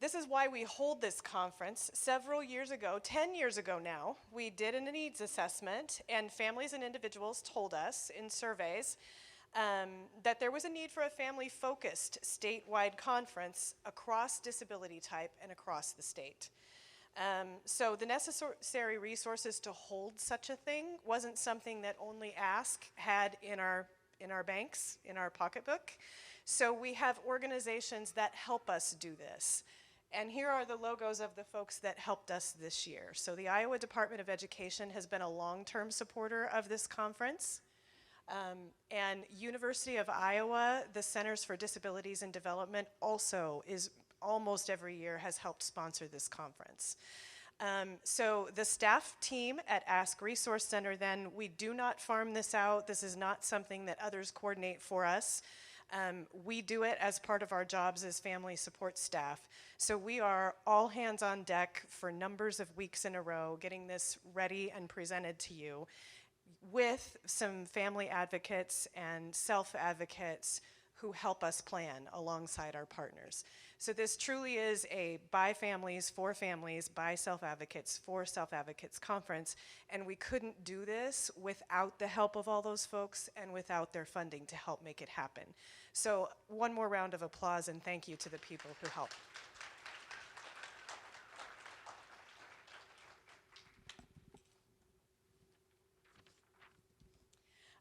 This is why we hold this conference. Several years ago, 10 years ago now, we did a needs assessment, and families and individuals told us in surveys that there was a need for a family-focused statewide conference across disability type and across the state. So the necessary resources to hold such a thing wasn't something that only Ask had in our banks, in our pocketbook. So we have organizations that help us do this. And here are the logos of the folks that helped us this year. So the Iowa Department of Education has been a long-term supporter of this conference. And University of Iowa, the Centers for Disabilities and Development, also is almost every year has helped sponsor this conference. So the staff team at Ask Resource Center, then, we do not farm this out. This is not something that others coordinate for us. We do it as part of our jobs as family support staff. So we are all hands on deck for numbers of weeks in a row, getting this ready and presented to you with some family advocates and self-advocates who help us plan alongside our partners. So this truly is a by families, by self-advocates, for self-advocates conference, and we couldn't do this without the help of all those folks and without their funding to help make it happen. So one more round of applause and thank you to the people who help.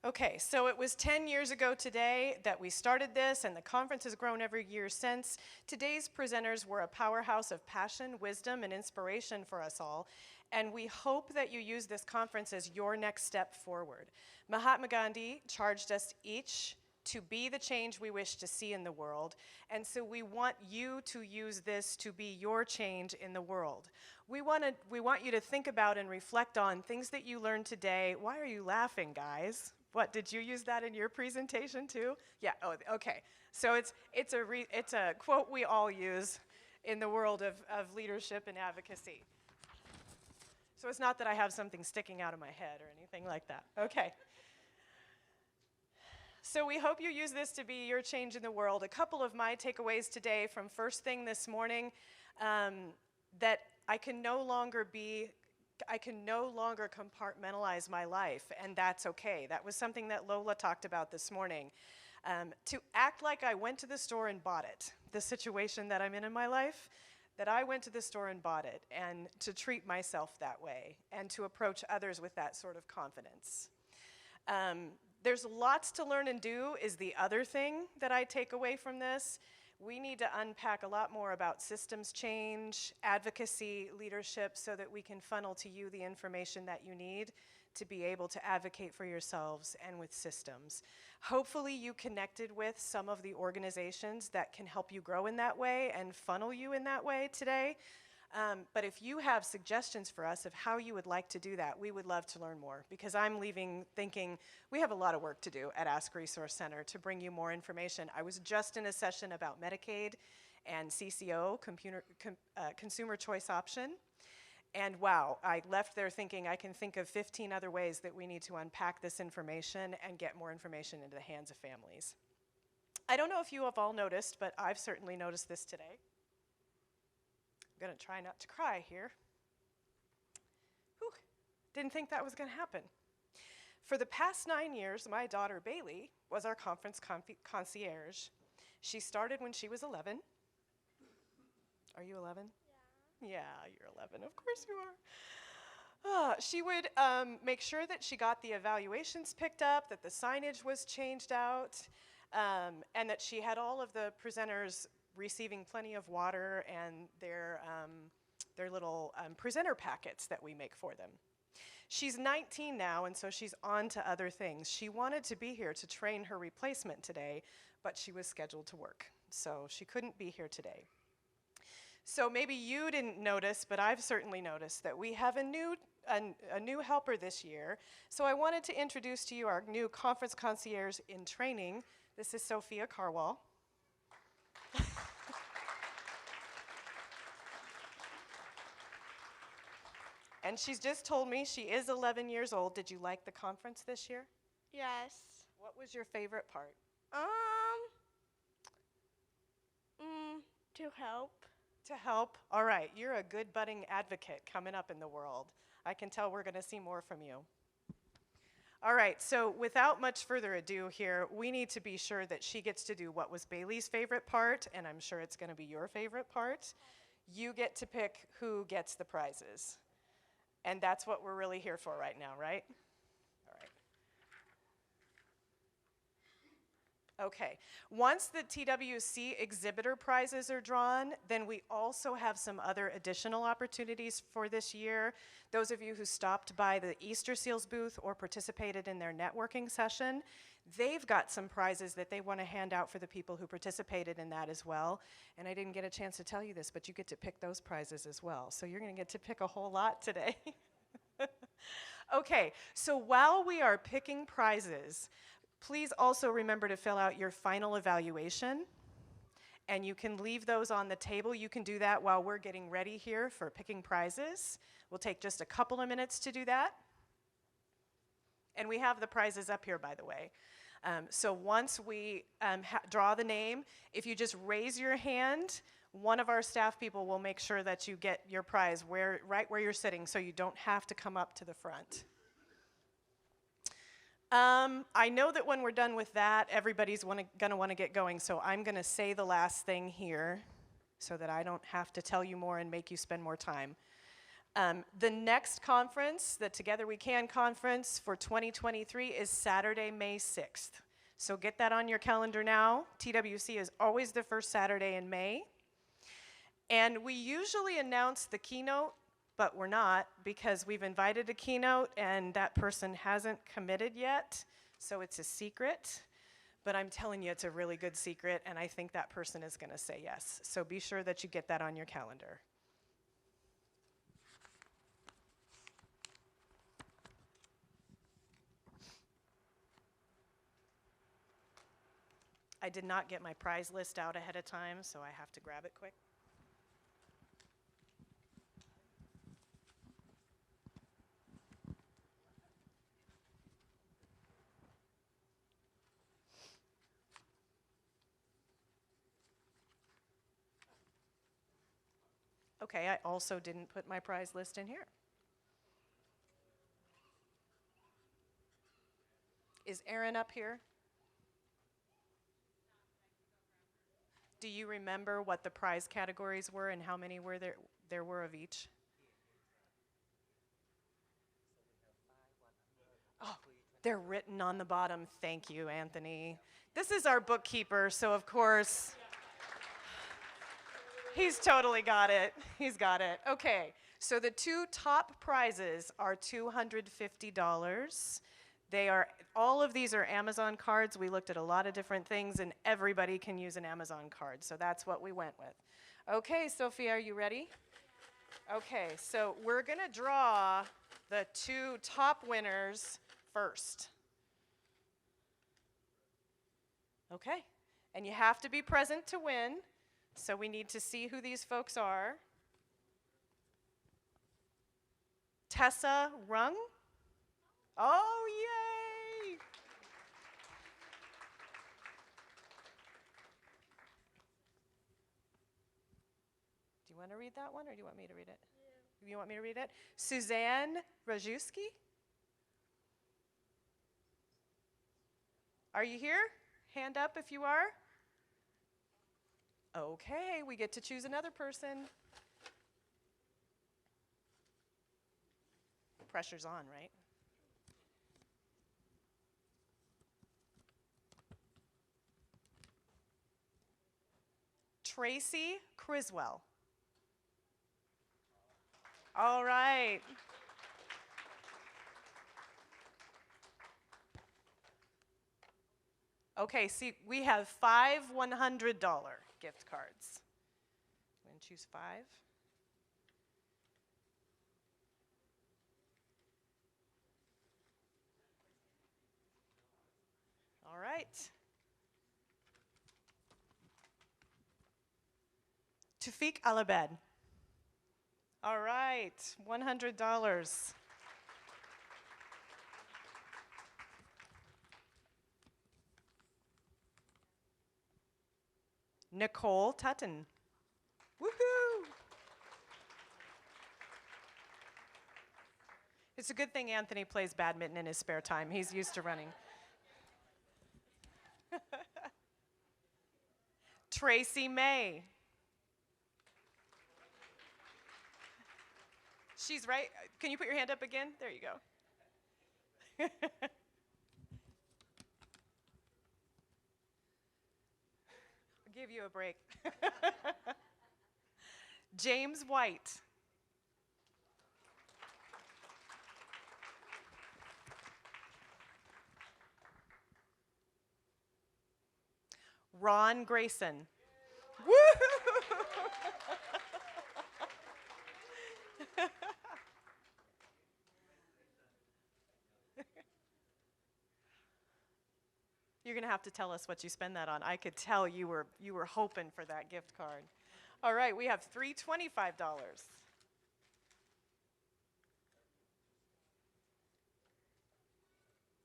Okay, so it was 10 years ago today that we started this, and the conference has grown every year since. Today's presenters were a powerhouse of passion, wisdom, and inspiration for us all, and we hope that you use this conference as your next step forward. Mahatma Gandhi charged us each to be the change we wish to see in the world, and so we want you to use this to be your change in the world. We want you to think about and reflect on things that you learned today. Why are you laughing, guys? What, did you use that in your presentation too? Yeah, oh, okay. So it's a quote we all use in the world of leadership and advocacy. So it's not that I have something sticking out of my head or anything like that. Okay. So we hope you use this to be your change in the world. A couple of my takeaways today from first thing this morning, that I can no longer compartmentalize my life, and that's okay. That was something that Lola talked about this morning. To act like I went to the store and bought it, the situation that I'm in my life, that I went to the store and bought it, and to treat myself that way, and to approach others with that sort of confidence. There's lots to learn and do is the other thing that I take away from this. We need to unpack a lot more about systems change, advocacy, leadership, so that we can funnel to you the information that you need to be able to advocate for yourselves and with systems. Hopefully you connected with some of the organizations that can help you grow in that way and funnel you in that way today. But if you have suggestions for us of how you would like to do that, we would love to learn more, because I'm leaving thinking we have a lot of work to do at Ask Resource Center to bring you more information. I was just in a session about Medicaid and CCO, Consumer Choice Option, and wow, I left there thinking I can think of 15 other ways that we need to unpack this information and get more information into the hands of families. I don't know if you have all noticed, but I've certainly noticed this today. I'm going to try not to cry here. Whew, didn't think that was going to happen. For the past 9 years, my daughter Bailey was our conference concierge. She started when she was 11. Are you 11? Yeah. Yeah, you're 11. Of course you are. She would make sure that she got the evaluations picked up, that the signage was changed out, and that she had all of the presenters receiving plenty of water and their little presenter packets that we make for them. She's 19 now, and so she's on to other things. She wanted to be here to train her replacement today, but she was scheduled to work, so she couldn't be here today. So maybe you didn't notice, but I've certainly noticed that we have a new helper this year. So I wanted to introduce to you our new conference concierge in training. This is Sophia Carwall. And she's just told me she is 11 years old. Did you like the conference this year? Yes. What was your favorite part? To help. To help? All right, you're a good budding advocate coming up in the world. I can tell we're going to see more from you. All right, so without much further ado here, we need to be sure that she gets to do what was Bailey's favorite part, and I'm sure it's going to be your favorite part. You get to pick who gets the prizes. And that's what we're really here for right now, right? All right. Okay, once the TWC exhibitor prizes are drawn, then we also have some other additional opportunities for this year. Those of you who stopped by the Easter Seals booth or participated in their networking session, they've got some prizes that they want to hand out for the people who participated in that as well. And I didn't get a chance to tell you this, but you get to pick those prizes as well. So you're going to get to pick a whole lot today. Okay, so while we are picking prizes, please also remember to fill out your final evaluation. And you can leave those on the table. You can do that while we're getting ready here for picking prizes. We'll take just a couple of minutes to do that. And we have the prizes up here, by the way. So once we draw the name, if you just raise your hand, one of our staff people will make sure that you get your prize right where you're sitting, so you don't have to come up to the front. I know that when we're done with that, everybody's going to want to get going, so I'm going to say the last thing here so that I don't have to tell you more and make you spend more time. The next conference, the Together We Can conference for 2023, is Saturday, May 6th. So get that on your calendar now. TWC is always the first Saturday in May. And we usually announce the keynote, but we're not, because we've invited a keynote and that person hasn't committed yet, so it's a secret. But I'm telling you, it's a really good secret, and I think that person is going to say yes. So be sure that you get that on your calendar. I did not get my prize list out ahead of time, so I have to grab it quick. Okay, I also didn't put my prize list in here. Is Erin up here? Do you remember what the prize categories were and how many were there were of each? Oh, they're written on the bottom. Thank you, Anthony. This is our bookkeeper, so of course, he's totally got it. He's got it. Okay, so the two top prizes are $250. All of these are Amazon cards. We looked at a lot of different things, and everybody can use an Amazon card, so that's what we went with. Okay, Sophia, are you ready? Okay, so we're going to draw the two top winners first. Okay, and you have to be present to win, so we need to see who these folks are. Tessa Rung? Oh, yay! Do you want to read that one, or do you want me to read it? Yeah. You want me to read it? Suzanne Rajewski? Are you here? Hand up if you are. Okay, we get to choose another person. Pressure's on, right? Tracy Criswell. All right. Okay, see, we have 5 $100 gift cards. I'm going to choose 5. All right. Tufik Alabed. All right, $100. Nicole Tutton. Woohoo! It's a good thing Anthony plays badminton in his spare time. He's used to running. Tracy May. She's right. Can you put your hand up again? There you go. I'll give you a break. James White. Ron Grayson. Woo! You're going to have to tell us what you spend that on. I could tell you were hoping for that gift card. All right, we have $325.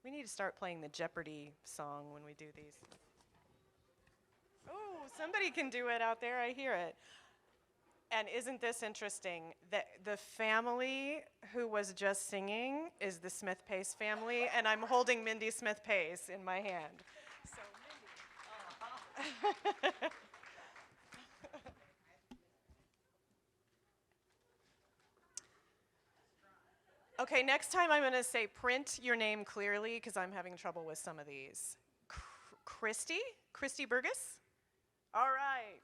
We need to start playing the Jeopardy song when we do these. Oh, somebody can do it out there. I hear it. And isn't this interesting that the family who was just singing is the Smith Pace family, and I'm holding Mindy Smith Pace in my hand. So, Mindy. Okay, next time I'm going to say print your name clearly because I'm having trouble with some of these. Christy? Christy Burgess? All right.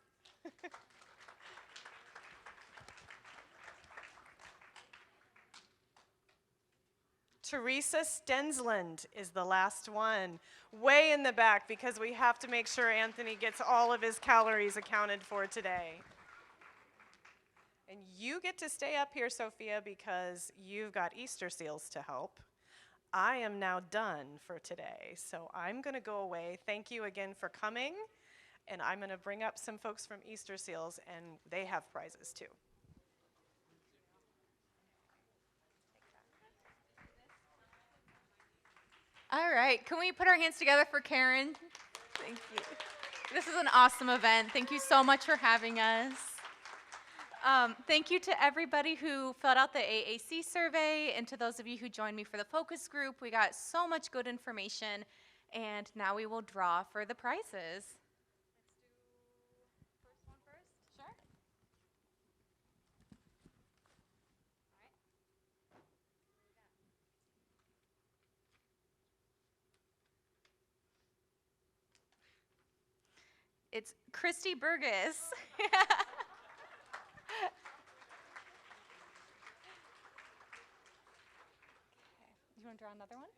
Teresa Stensland is the last one, way in the back because we have to make sure Anthony gets all of his calories accounted for today. And you get to stay up here, Sophia, because you've got Easter seals to help. I am now done for today, so I'm going to go away. Thank you again for coming, and I'm going to bring up some folks from Easter Seals, and they have prizes too. All right, can we put our hands together for Karen? Thank you. This is an awesome event. Thank you so much for having us. Thank you to everybody who filled out the AAC survey and to those of you who joined me for the focus group. We got so much good information, and now we will draw for the prizes. Let's do first one first. Sure. It's Christy Burgess. You want to draw another one?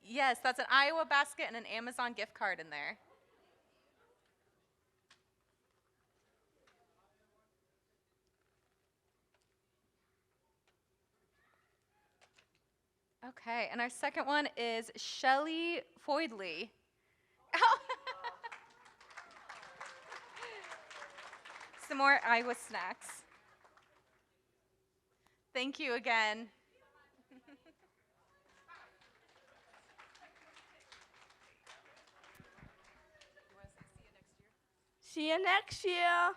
Yes, that's an Iowa basket and an Amazon gift card in there. Okay, and our second one is Shelly Foydley. Some more Iowa snacks. Thank you again. See you next year.